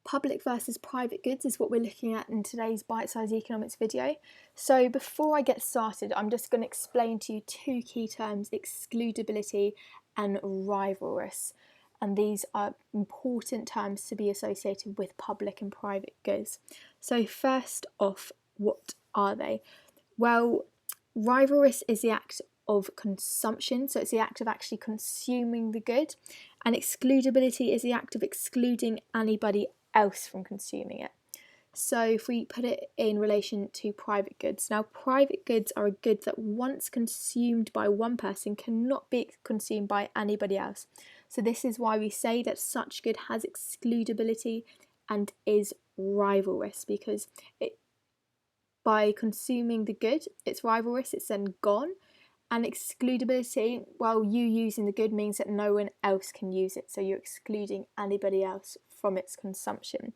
Public versus private goods is what we're looking at in today's bite-sized economics video. So before I get started, I'm just going to explain to you two key terms: excludability and rivalrous. And these are important terms to be associated with public and private goods. So first off, what are they? Well, rivalrous is the act of consumption, so it's the act of actually consuming the good, and excludability is the act of excluding anybody else from consuming it. So if we put it in relation to private goods, now private goods are a good that once consumed by one person cannot be consumed by anybody else. So this is why we say that such good has excludability and is rivalrous, because by consuming the good, it's rivalrous, it's then gone. And excludability, well, you using the good means that no one else can use it, so you're excluding anybody else from its consumption.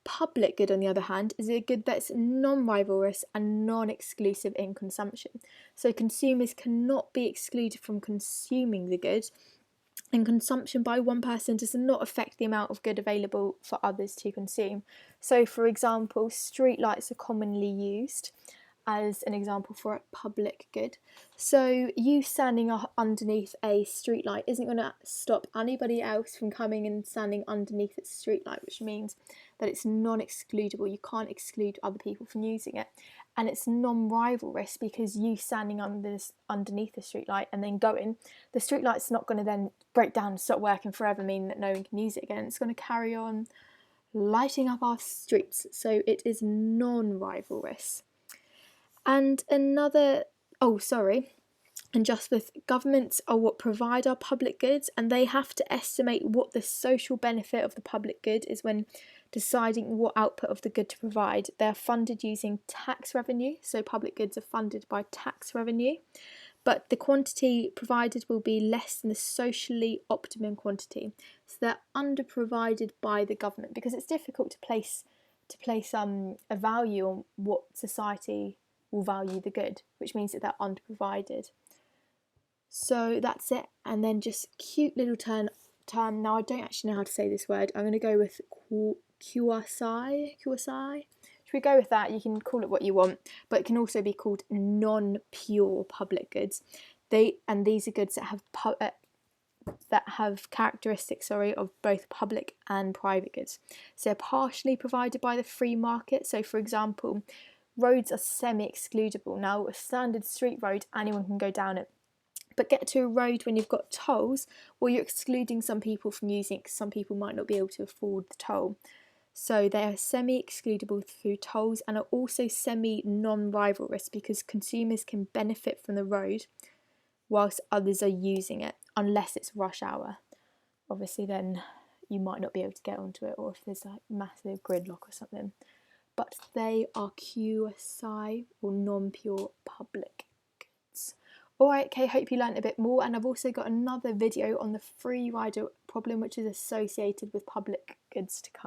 Public good, on the other hand, is a good that's non-rivalrous and non-exclusive in consumption. So consumers cannot be excluded from consuming the good, and consumption by one person does not affect the amount of good available for others to consume. So, for example, street lights are commonly used as an example for a public good. So you standing underneath a street light isn't going to stop anybody else from coming and standing underneath its street light, which means that it's non-excludable. You can't exclude other people from using it. And it's non-rivalrous because you standing underneath the street light and then going, the street light's not going to then break down and stop working forever, meaning that no one can use it again. It's going to carry on lighting up our streets. So it is non-rivalrous. And just with governments are what provide our public goods, and they have to estimate what the social benefit of the public good is when deciding what output of the good to provide. They are funded using tax revenue, so public goods are funded by tax revenue, but the quantity provided will be less than the socially optimum quantity. So they're underprovided by the government because it's difficult to place a value on what society will value the good, which means that they're underprovided. So that's it. And then just cute little term. Now I don't actually know how to say this word. I'm going to go with quasi. Should we go with that? You can call it what you want, but it can also be called non-pure public goods. These are goods that have characteristics of both public and private goods. So they're partially provided by the free market. So for example, roads are semi-excludable. Now, a standard street road, anyone can go down it. But get to a road when you've got tolls, well, you're excluding some people from using it because some people might not be able to afford the toll. So they are semi-excludable through tolls and are also semi-non-rivalrous because consumers can benefit from the road whilst others are using it, unless it's rush hour. Obviously, then you might not be able to get onto it, or if there's a massive gridlock or something. But they are QSI, or non-pure public goods. Alright, okay, hope you learnt a bit more, and I've also got another video on the free rider problem, which is associated with public goods to come.